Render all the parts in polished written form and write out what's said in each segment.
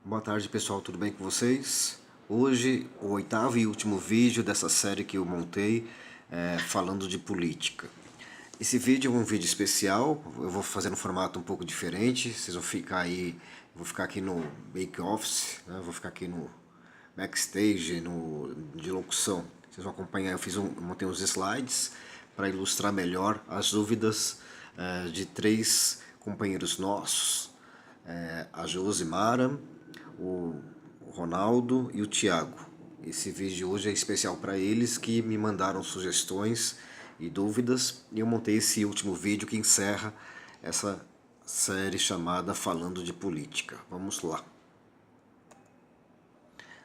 Boa tarde, pessoal, tudo bem com vocês? Hoje, o oitavo e último vídeo dessa série que eu montei falando de política. Esse vídeo é um vídeo especial, eu vou fazer no formato um pouco diferente, vocês vão ficar aí, vou ficar aqui no Bake Office, né? Vou ficar aqui no backstage, de locução. Vocês vão acompanhar, eu montei uns slides para ilustrar melhor as dúvidas de três companheiros nossos, a Josimara, o Ronaldo e o Thiago. Esse vídeo hoje é especial para eles que me mandaram sugestões e dúvidas e eu montei esse último vídeo que encerra essa série chamada Falando de Política. Vamos lá.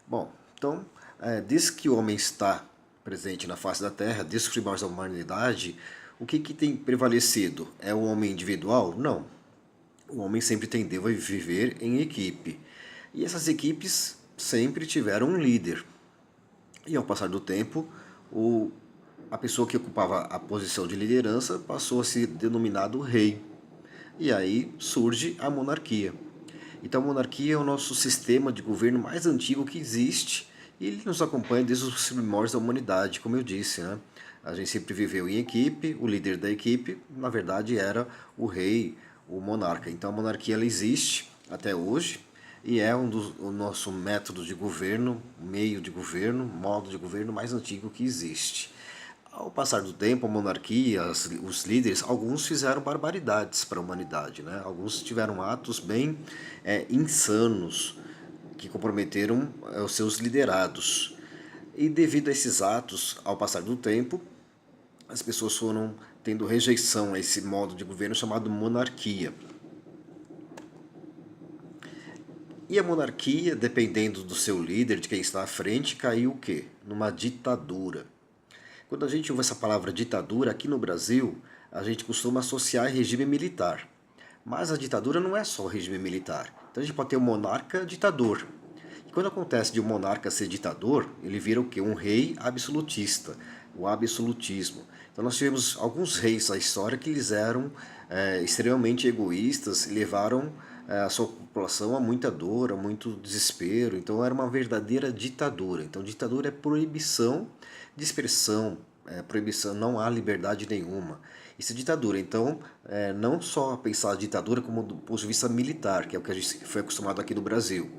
Bom, então, desde que o homem está presente na face da Terra, desde os primórdios da humanidade, o que tem prevalecido? É o homem individual? Não. O homem sempre tendeu a viver em equipe. E essas equipes sempre tiveram um líder. E ao passar do tempo, a pessoa que ocupava a posição de liderança passou a ser denominado rei. E aí surge a monarquia. Então a monarquia é o nosso sistema de governo mais antigo que existe e ele nos acompanha desde os primórdios da humanidade, como eu disse, né? A gente sempre viveu em equipe, o líder da equipe, na verdade, era o rei, o monarca. Então a monarquia ela existe até hoje e é o nosso método de governo, meio de governo, modo de governo mais antigo que existe. Ao passar do tempo, a monarquia, os líderes, alguns fizeram barbaridades para a humanidade, né? Alguns tiveram atos bem insanos que comprometeram os seus liderados. E devido a esses atos, ao passar do tempo, as pessoas foram tendo rejeição a esse modo de governo chamado monarquia. E a monarquia, dependendo do seu líder, de quem está à frente, caiu o quê? Numa ditadura. Quando a gente ouve essa palavra ditadura aqui no Brasil, a gente costuma associar regime militar. Mas a ditadura não é só regime militar. Então a gente pode ter um monarca ditador. E quando acontece de um monarca ser ditador, ele vira o quê? Um rei absolutista, o absolutismo. Então nós tivemos alguns reis na história que eles eram extremamente egoístas e levaram a sua população a muita dor, a muito desespero. Então era uma verdadeira ditadura. Então ditadura é proibição de expressão, proibição, não há liberdade nenhuma. Isso é ditadura. Então, não só pensar a ditadura como do ponto de vista militar, que é o que a gente foi acostumado aqui no Brasil.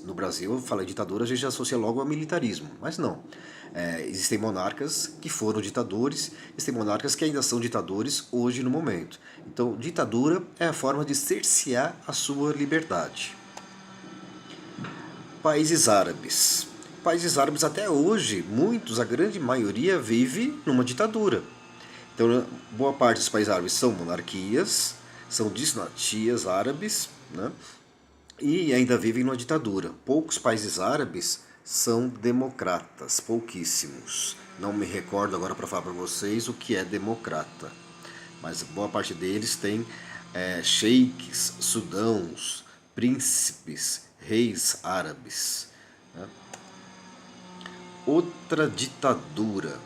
No Brasil, fala ditadura, a gente já associa logo ao militarismo, mas não. Existem monarcas que foram ditadores, existem monarcas que ainda são ditadores hoje no momento. Então, ditadura é a forma de cercear a sua liberdade. Países árabes. Países árabes até hoje, muitos, a grande maioria, vive numa ditadura. Então, boa parte dos países árabes são monarquias, são dinastias árabes, né? E ainda vivem numa ditadura. Poucos países árabes são democratas, pouquíssimos. Não me recordo agora para falar para vocês o que é democrata. Mas boa parte deles tem sheiks, sultãos, príncipes, reis árabes. Né? Outra ditadura.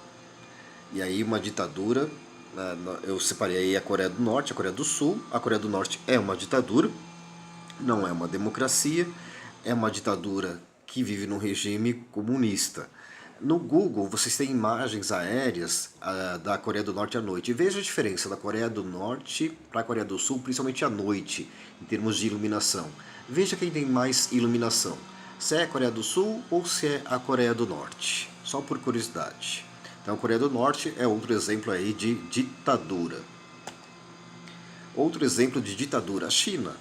E aí uma ditadura, eu separei aí a Coreia do Norte, a Coreia do Sul. A Coreia do Norte é uma ditadura, não é uma democracia, é uma ditadura que vive num regime comunista. No Google vocês têm imagens aéreas da Coreia do Norte à noite. E veja a diferença da Coreia do Norte para a Coreia do Sul, principalmente à noite, em termos de iluminação. Veja quem tem mais iluminação. Se é a Coreia do Sul ou se é a Coreia do Norte. Só por curiosidade. Então a Coreia do Norte é outro exemplo aí de ditadura. Outro exemplo de ditadura, a China.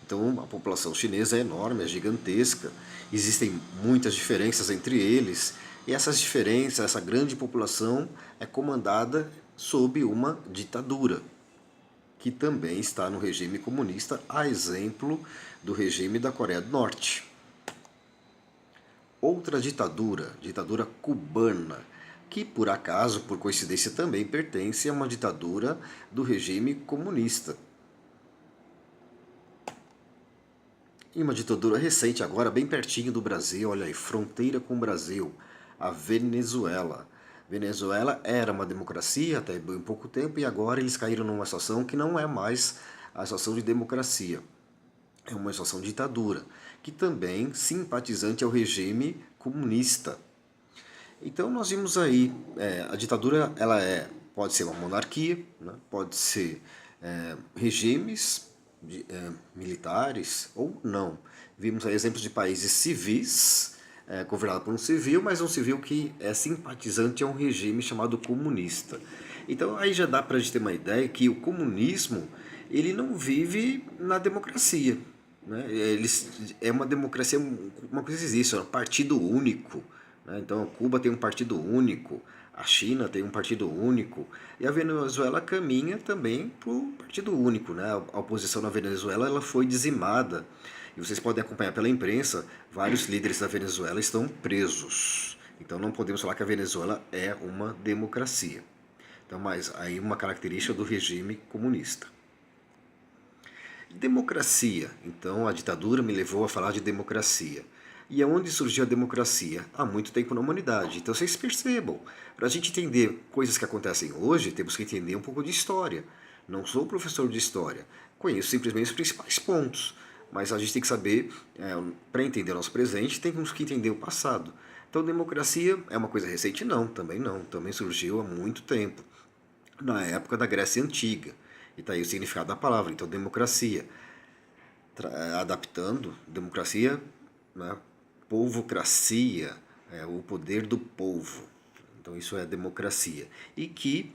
Então a população chinesa é enorme, é gigantesca. Existem muitas diferenças entre eles. E essas diferenças, essa grande população é comandada sob uma ditadura, que também está no regime comunista, a exemplo do regime da Coreia do Norte. Outra ditadura, ditadura cubana, que por acaso, por coincidência, também pertence a uma ditadura do regime comunista. E uma ditadura recente, agora bem pertinho do Brasil, olha aí, fronteira com o Brasil, a Venezuela. Venezuela era uma democracia até bem pouco tempo e agora eles caíram numa situação que não é mais a situação de democracia. é uma situação de ditadura, que também simpatizante ao regime comunista. Então nós vimos aí, a ditadura pode ser uma monarquia, né? Pode ser regimes militares ou não. Vimos aí exemplos de países civis, governado por um civil, mas um civil que é simpatizante a um regime chamado comunista. Então aí já dá para a gente ter uma ideia que o comunismo ele não vive na democracia, né? É uma democracia, uma coisa existe, é um partido único, né? Então Cuba tem um partido único, a China tem um partido único e a Venezuela caminha também para o partido único, né? A oposição na Venezuela ela foi dizimada e vocês podem acompanhar pela imprensa, vários líderes da Venezuela estão presos. Então não podemos falar que a Venezuela é uma democracia. Então, mas aí uma característica do regime comunista. Democracia. Então, a ditadura me levou a falar de democracia. E aonde surgiu a democracia? Há muito tempo na humanidade. Então, vocês percebam, para a gente entender coisas que acontecem hoje, temos que entender um pouco de história. Não sou professor de história, conheço simplesmente os principais pontos. Mas a gente tem que saber, para entender o nosso presente, temos que entender o passado. Então, democracia é uma coisa recente? Não, também não. Também surgiu há muito tempo, na época da Grécia Antiga. E está aí o significado da palavra. Então, democracia, adaptando, democracia, né, povocracia, o poder do povo. Então, isso é democracia. E que,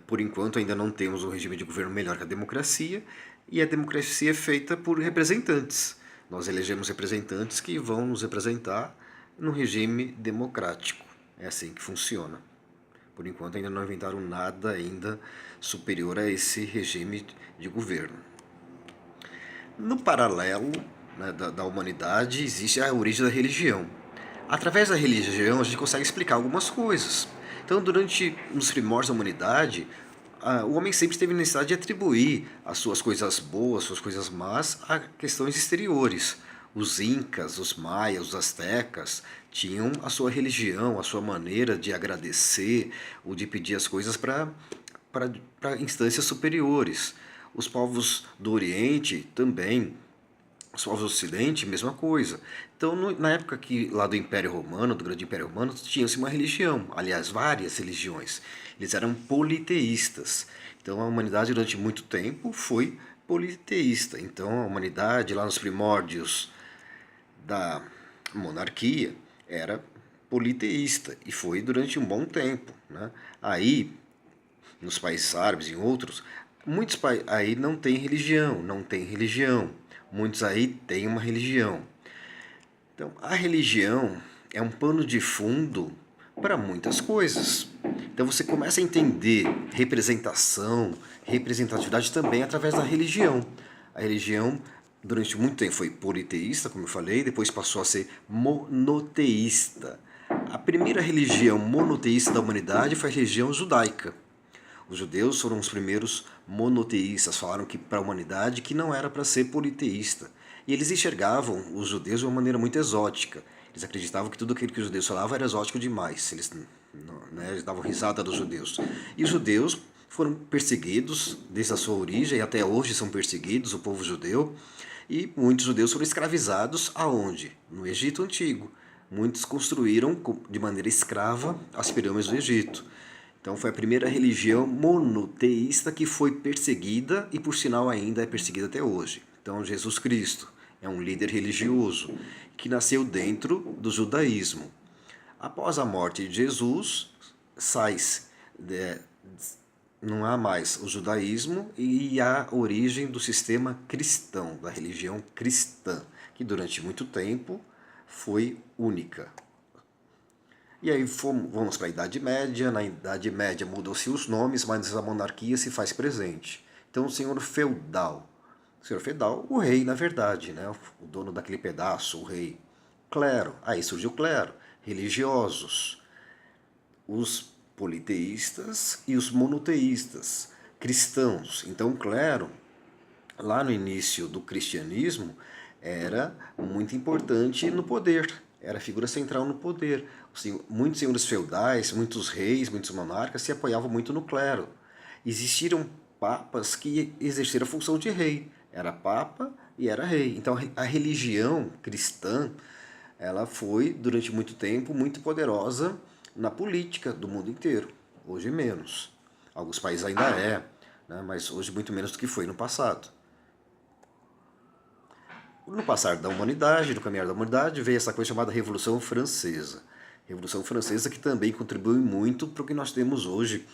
por enquanto, ainda não temos um regime de governo melhor que a democracia, e a democracia é feita por representantes. Nós elegemos representantes que vão nos representar no regime democrático. É assim que funciona. Por enquanto ainda não inventaram nada ainda superior a esse regime de governo. No paralelo, né, da humanidade existe a origem da religião. Através da religião a gente consegue explicar algumas coisas. Então, durante os primórdios da humanidade, o homem sempre teve necessidade de atribuir as suas coisas boas, as suas coisas más a questões exteriores. Os incas, os maias, os astecas tinham a sua religião, a sua maneira de agradecer ou de pedir as coisas para instâncias superiores. Os povos do Oriente também, os povos do Ocidente, mesma coisa. Então, na época que lá do Império Romano, do Grande Império Romano, tinha-se uma religião, aliás, várias religiões. Eles eram politeístas. Então, a humanidade durante muito tempo foi politeísta. Então, a humanidade lá nos primórdios da monarquia era politeísta e foi durante um bom tempo, né? Aí, nos países árabes e em outros, muitos países aí não tem religião, não tem religião. Muitos aí têm uma religião. Então, a religião é um pano de fundo para muitas coisas. Então você começa a entender representação, representatividade também através da religião. A religião durante muito tempo foi politeísta, como eu falei, depois passou a ser monoteísta. A primeira religião monoteísta da humanidade foi a religião judaica. Os judeus foram os primeiros monoteístas, falaram que para a humanidade que não era para ser politeísta. E eles enxergavam os judeus de uma maneira muito exótica. Eles acreditavam que tudo aquilo que os judeus falavam era exótico demais. Eles davam risada dos judeus. E os judeus foram perseguidos desde a sua origem e até hoje são perseguidos, o povo judeu. E muitos judeus foram escravizados aonde? No Egito Antigo. Muitos construíram de maneira escrava as pirâmides do Egito. Então foi a primeira religião monoteísta que foi perseguida e por sinal ainda é perseguida até hoje. Então Jesus Cristo é um líder religioso que nasceu dentro do judaísmo. Após a morte de Jesus, não há mais o judaísmo e há a origem do sistema cristão, da religião cristã, que durante muito tempo foi única. E aí vamos para a Idade Média. Na Idade Média mudam-se os nomes, mas a monarquia se faz presente. Então o senhor feudal. O senhor feudal, o rei, na verdade, né? O dono daquele pedaço, o rei. Clero, aí surgiu o clero. Religiosos, os politeístas e os monoteístas. Cristãos. Então o clero, lá no início do cristianismo, era muito importante no poder. Era a figura central no poder. Muitos senhores feudais, muitos reis, muitos monarcas se apoiavam muito no clero. Existiram papas que exerceram a função de rei. Era papa e era rei. Então a religião cristã, ela foi durante muito tempo muito poderosa na política do mundo inteiro. Hoje menos. Alguns países ainda né, mas hoje muito menos do que foi no passado. No passar da humanidade, no caminhar da humanidade, veio essa coisa chamada Revolução Francesa. Revolução Francesa que também contribui muito para o que nós temos hoje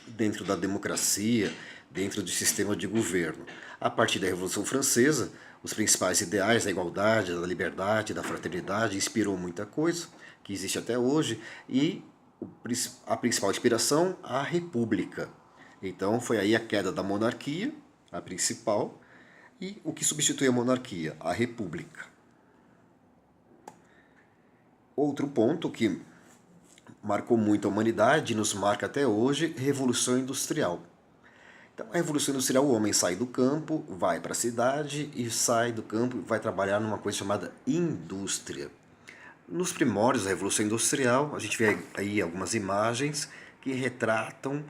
dentro da democracia, dentro do sistema de governo. A partir da Revolução Francesa, os principais ideais da igualdade, da liberdade, da fraternidade inspirou muita coisa que existe até hoje e a principal inspiração, a República. Então foi aí a queda da monarquia, a principal, e o que substitui a monarquia, a República. Outro ponto que marcou muito a humanidade e nos marca até hoje, Revolução Industrial. Então, a Revolução Industrial, o homem sai do campo, vai para a cidade e sai do campo e vai trabalhar numa coisa chamada indústria. Nos primórdios da Revolução Industrial, a gente vê aí algumas imagens que retratam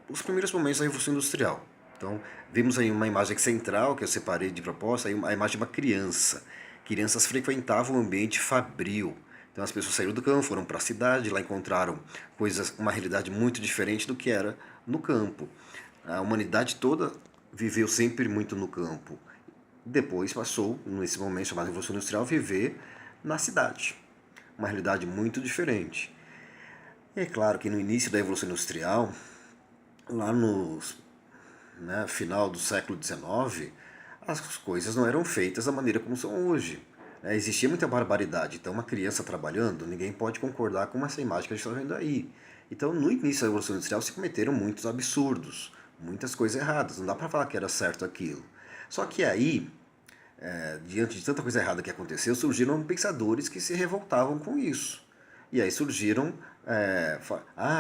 os primeiros momentos da Revolução Industrial. Então, vemos aí uma imagem central que eu separei de propósito, aí a imagem de uma criança. Crianças frequentavam o ambiente fabril. Então, as pessoas saíram do campo, foram para a cidade, lá encontraram uma realidade muito diferente do que era no campo. A humanidade toda viveu sempre muito no campo. Depois passou, nesse momento chamado Revolução Industrial, a viver na cidade. Uma realidade muito diferente. E é claro que no início da Revolução Industrial, lá no final do século XIX, as coisas não eram feitas da maneira como são hoje. Existia muita barbaridade. Então, uma criança trabalhando, ninguém pode concordar com essa imagem que a gente está vendo aí. Então, no início da Revolução Industrial, se cometeram muitos absurdos, muitas coisas erradas. Não dá para falar que era certo aquilo. Só que aí, diante de tanta coisa errada que aconteceu, surgiram pensadores que se revoltavam com isso. E aí surgiram,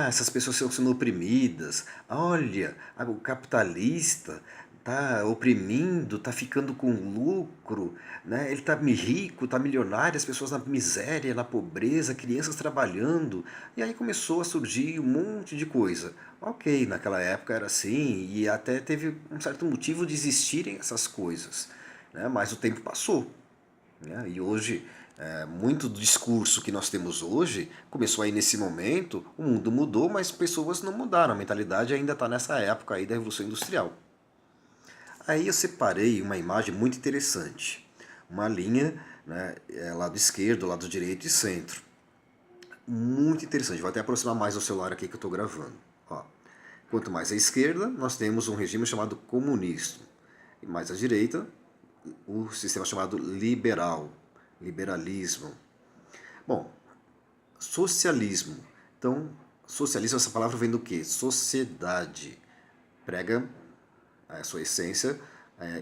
essas pessoas estão sendo oprimidas, olha, o capitalista está oprimindo, está ficando com lucro, né? Ele está rico, está milionário, as pessoas na miséria, na pobreza, crianças trabalhando. E aí começou a surgir um monte de coisa. Ok, naquela época era assim, e até teve um certo motivo de existirem essas coisas, né? Mas o tempo passou, né? E hoje, muito do discurso que nós temos hoje começou aí nesse momento, o mundo mudou, mas pessoas não mudaram, a mentalidade ainda está nessa época aí da Revolução Industrial. Aí eu separei uma imagem muito interessante, uma linha, né, lado esquerdo, lado direito e centro. Muito interessante, vou até aproximar mais o celular aqui que eu estou gravando. Ó, quanto mais à esquerda, nós temos um regime chamado comunismo, e mais à direita, o sistema chamado liberalismo. Bom, socialismo. Então, socialismo, essa palavra vem do quê? Sociedade. Prega a sua essência,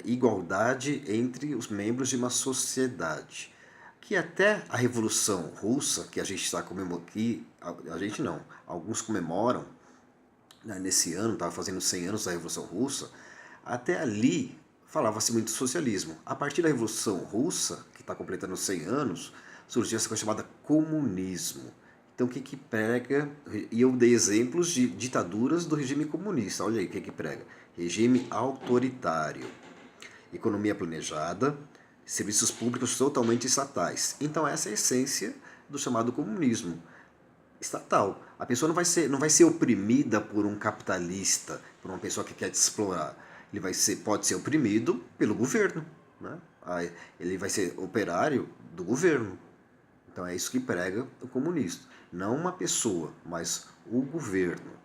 igualdade entre os membros de uma sociedade. Que até a Revolução Russa, que a gente está comemorando, que a gente não, alguns comemoram, né, nesse ano, estava fazendo 100 anos da Revolução Russa, até ali falava-se muito de socialismo. A partir da Revolução Russa, que está completando 100 anos, surgiu essa coisa chamada comunismo. Então, o que que prega? E eu dei exemplos de ditaduras do regime comunista. Olha aí o que que prega. Regime autoritário, economia planejada, serviços públicos totalmente estatais. Então, essa é a essência do chamado comunismo estatal. A pessoa não vai ser oprimida por um capitalista, por uma pessoa que quer te explorar. Ele pode ser oprimido pelo governo, né? Ele vai ser operário do governo. Então é isso que prega o comunismo. Não uma pessoa, mas o governo.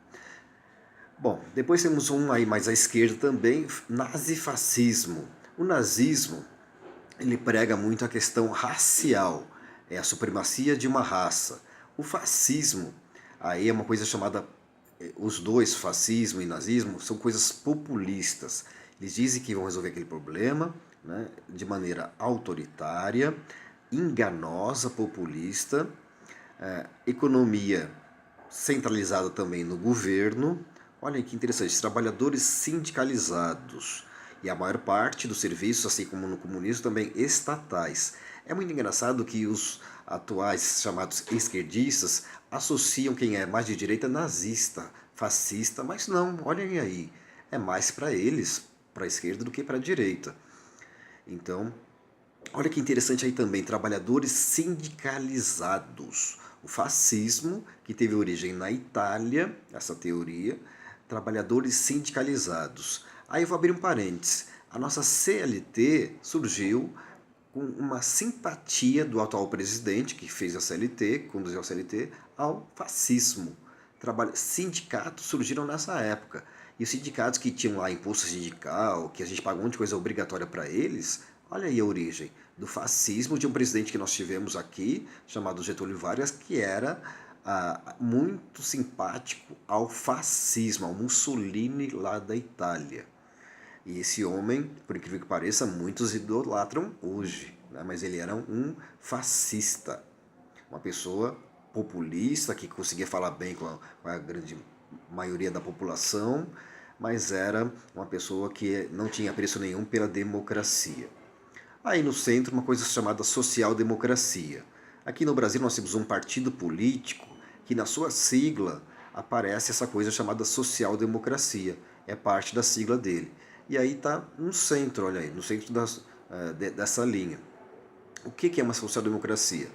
Bom, depois temos um aí mais à esquerda também, nazifascismo. O nazismo, ele prega muito a questão racial, é a supremacia de uma raça. O fascismo, aí é uma coisa chamada, os dois, fascismo e nazismo, são coisas populistas. Eles dizem que vão resolver aquele problema, né, de maneira autoritária, enganosa, populista, economia centralizada também no governo. Olha que interessante, trabalhadores sindicalizados e a maior parte dos serviços, assim como no comunismo, também estatais. É muito engraçado que os atuais chamados esquerdistas associam quem é mais de direita nazista, fascista, mas não, olhem aí, é mais para eles, para a esquerda, do que para a direita. Então, olha que interessante aí também, trabalhadores sindicalizados. O fascismo, que teve origem na Itália, essa teoria, trabalhadores sindicalizados. Aí eu vou abrir um parênteses. A nossa CLT surgiu com uma simpatia do atual presidente, que fez a CLT, conduziu a CLT, ao fascismo. Sindicatos surgiram nessa época. E os sindicatos que tinham lá imposto sindical, que a gente paga um monte de coisa obrigatória para eles, olha aí a origem do fascismo de um presidente que nós tivemos aqui, chamado Getúlio Vargas, que era muito simpático ao fascismo, ao Mussolini lá da Itália. E esse homem, por incrível que pareça, muitos idolatram hoje, né? Mas ele era um fascista, uma pessoa populista que conseguia falar bem com a grande maioria da população, mas era uma pessoa que não tinha apreço nenhum pela democracia. Aí no centro, uma coisa chamada social-democracia. Aqui no Brasil nós temos um partido político que na sua sigla aparece essa coisa chamada social-democracia. É parte da sigla dele. E aí está no centro, olha aí, no centro dessa linha. O que é uma social-democracia?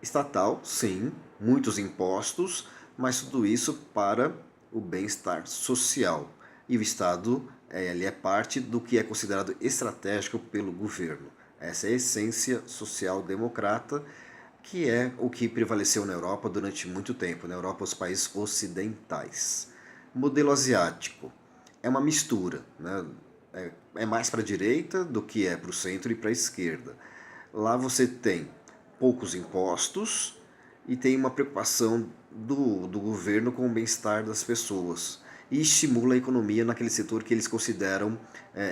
Estatal, sim, muitos impostos, mas tudo isso para o bem-estar social. E o Estado ele é parte do que é considerado estratégico pelo governo. Essa é a essência social-democrata, que é o que prevaleceu na Europa durante muito tempo, na Europa, os países ocidentais. Modelo asiático é uma mistura, né? É mais para a direita do que é para o centro e para a esquerda. Lá você tem poucos impostos e tem uma preocupação do governo com o bem-estar das pessoas e estimula a economia naquele setor que eles consideram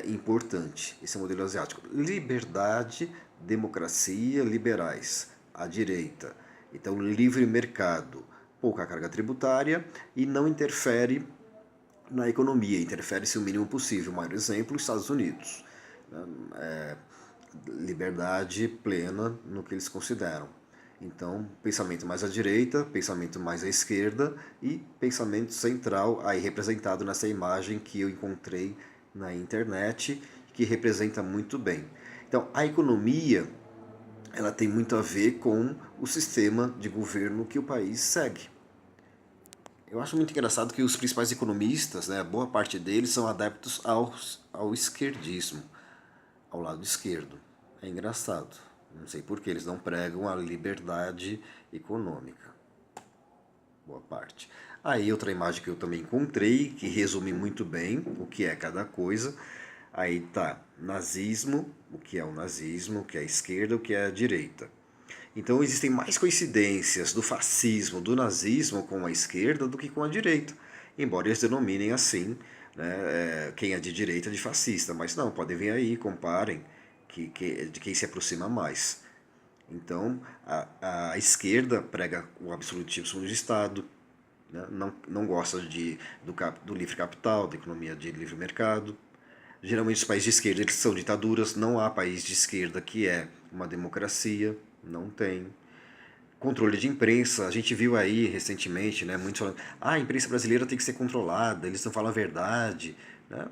importante. Esse é o modelo asiático. Liberdade, democracia, liberais, à direita. Então, livre mercado, pouca carga tributária e não interfere na economia, interfere-se o mínimo possível. O maior exemplo, os Estados Unidos. Liberdade plena no que eles consideram. Então, pensamento mais à direita, pensamento mais à esquerda e pensamento central, aí representado nessa imagem que eu encontrei na internet, que representa muito bem. Então, a economia, ela tem muito a ver com o sistema de governo que o país segue. Eu acho muito engraçado que os principais economistas, né, boa parte deles são adeptos ao esquerdismo, ao lado esquerdo. É engraçado. Não sei por que eles não pregam a liberdade econômica. Boa parte. Aí outra imagem que eu também encontrei, que resume muito bem o que é cada coisa. Aí tá nazismo, o que é o nazismo, o que é a esquerda, o que é a direita. Então existem mais coincidências do fascismo, do nazismo com a esquerda do que com a direita. Embora eles denominem assim, né, quem é de direita de fascista. Mas não, podem vir aí, comparem de quem se aproxima mais. Então, a esquerda prega o absolutismo do Estado, né? Não gosta do livre capital, da economia de livre mercado. Geralmente os países de esquerda eles são ditaduras, não há país de esquerda que é uma democracia, não tem. Controle de imprensa, a gente viu aí recentemente, né, muitos falando, a imprensa brasileira tem que ser controlada, eles não falam a verdade. Né?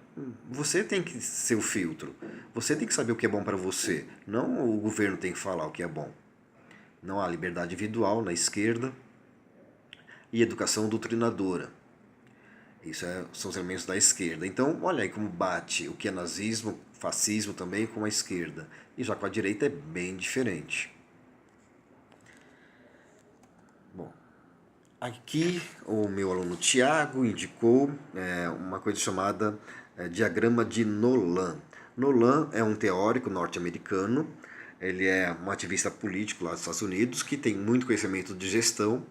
Você tem que ser o filtro, você tem que saber o que é bom para você, não o governo tem que falar o que é bom. Não há liberdade individual na esquerda e educação doutrinadora. São os elementos da esquerda. Então, olha aí como bate o que é nazismo, fascismo também com a esquerda. E já com a direita é bem diferente. Bom, aqui o meu aluno Tiago indicou uma coisa chamada diagrama de Nolan. Nolan é um teórico norte-americano, ele é um ativista político lá dos Estados Unidos que tem muito conhecimento de gestão.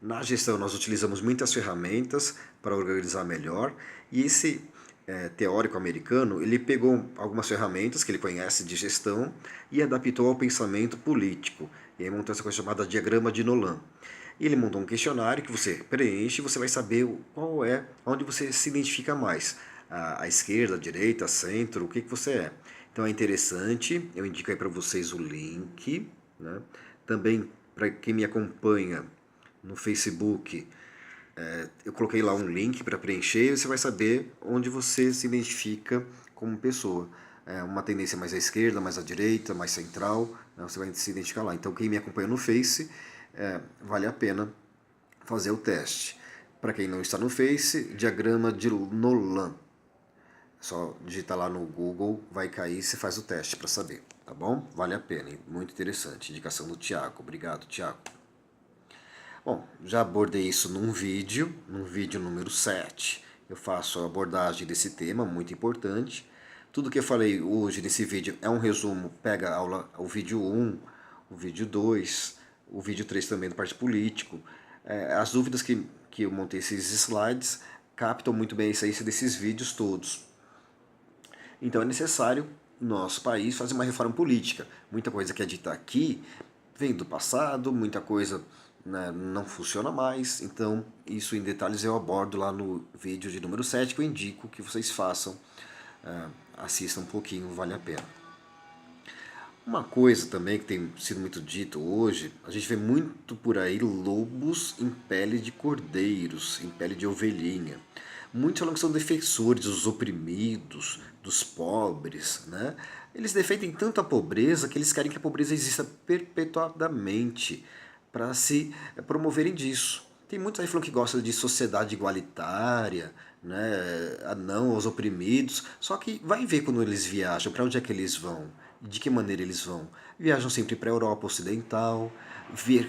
Na gestão nós utilizamos muitas ferramentas para organizar melhor e esse teórico americano ele pegou algumas ferramentas que ele conhece de gestão e adaptou ao pensamento político. E aí montou essa coisa chamada diagrama de Nolan. E ele montou um questionário que você preenche e você vai saber qual é, onde você se identifica mais. A esquerda, a direita, a centro, o que você é. Então é interessante, eu indico aí para vocês o link. Né? Também para quem me acompanha no Facebook, eu coloquei lá um link para preencher e você vai saber onde você se identifica como pessoa. uma tendência mais à esquerda, mais à direita, mais central, né? Você vai se identificar lá. Então quem me acompanha no Face, vale a pena fazer o teste. Para quem não está no Face, diagrama de Nolan. Só digitar lá no Google, vai cair e você faz o teste para saber, tá bom? Vale a pena, hein? Muito interessante. Indicação do Tiago. Obrigado, Tiago. Bom, já abordei isso no vídeo número 7. Eu faço a abordagem desse tema, muito importante. Tudo que eu falei hoje nesse vídeo é um resumo, pega a aula, o vídeo 1, o vídeo 2, o vídeo 3 também do Partido Político. As dúvidas que eu montei esses slides captam muito bem a essência desses vídeos todos. Então é necessário, no nosso país, fazer uma reforma política. Muita coisa que é dita aqui vem do passado, muita coisa, né, não funciona mais. Então, isso em detalhes eu abordo lá no vídeo de número 7, que eu indico que vocês façam, assistam um pouquinho, vale a pena. Uma coisa também que tem sido muito dito hoje, a gente vê muito por aí lobos em pele de cordeiros, em pele de ovelhinha. Muitos falam que são defensores dos oprimidos, dos pobres, né? Eles defendem tanto a pobreza que eles querem que a pobreza exista perpetuadamente para se promoverem disso. Tem muitos aí falando que gostam de sociedade igualitária, né? Não aos oprimidos. Só que vai ver quando eles viajam, para onde é que eles vão, de que maneira eles vão. Viajam sempre para a Europa Ocidental,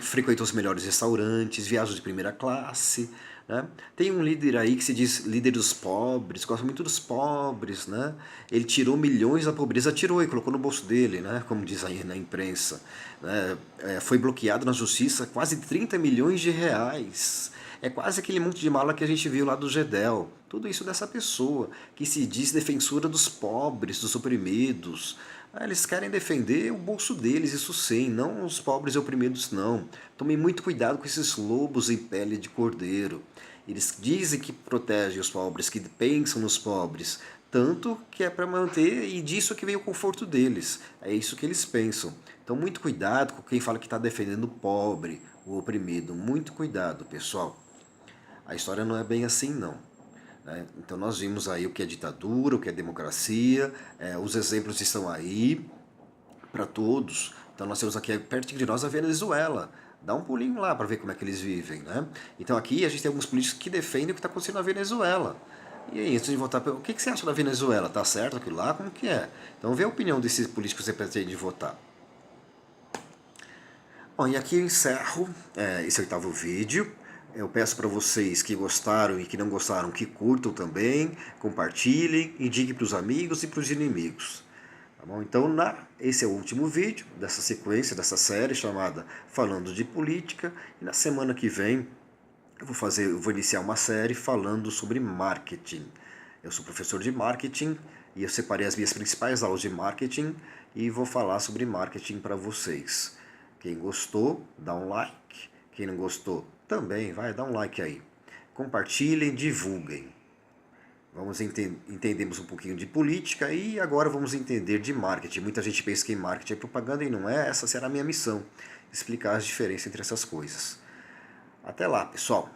frequentam os melhores restaurantes, viajam de primeira classe. Né? Tem um líder aí que se diz líder dos pobres, gosta muito dos pobres, né? Ele tirou milhões da pobreza, tirou e colocou no bolso dele, né? Como diz aí na imprensa. Né? Foi bloqueado na justiça quase 30 milhões de reais. É quase aquele monte de mala que a gente viu lá do Gedel. Tudo isso dessa pessoa que se diz defensora dos pobres, dos oprimidos. Eles querem defender o bolso deles, isso sim, não os pobres e oprimidos não. Tomem muito cuidado com esses lobos em pele de cordeiro. Eles dizem que protegem os pobres, que pensam nos pobres, tanto que é para manter, e disso que vem o conforto deles. É isso que eles pensam. Então muito cuidado com quem fala que está defendendo o pobre, o oprimido. Muito cuidado, pessoal. A história não é bem assim não. Então nós vimos aí o que é ditadura, o que é democracia, os exemplos estão aí para todos. Então nós temos aqui perto de nós a Venezuela. Dá um pulinho lá para ver como é que eles vivem, né? Então aqui a gente tem alguns políticos que defendem o que está acontecendo na Venezuela. E aí, antes de votar, o que você acha da Venezuela? Tá certo aquilo lá? Como que é? Então vê a opinião desses políticos que você pretende votar. Bom, e aqui eu encerro esse 8º vídeo. Eu peço para vocês que gostaram e que não gostaram que curtam também, compartilhem, indiquem para os amigos e para os inimigos. Tá bom? Então, esse é o último vídeo dessa sequência, dessa série chamada Falando de Política. E na semana que vem eu vou iniciar uma série falando sobre marketing. Eu sou professor de marketing e eu separei as minhas principais aulas de marketing e vou falar sobre marketing para vocês. Quem gostou, dá um like. Quem não gostou, também vai dar um like aí. Compartilhem, divulguem. Entendemos um pouquinho de política e agora vamos entender de marketing. Muita gente pensa que marketing é propaganda e não é. Essa será a minha missão, explicar as diferenças entre essas coisas. Até lá, pessoal.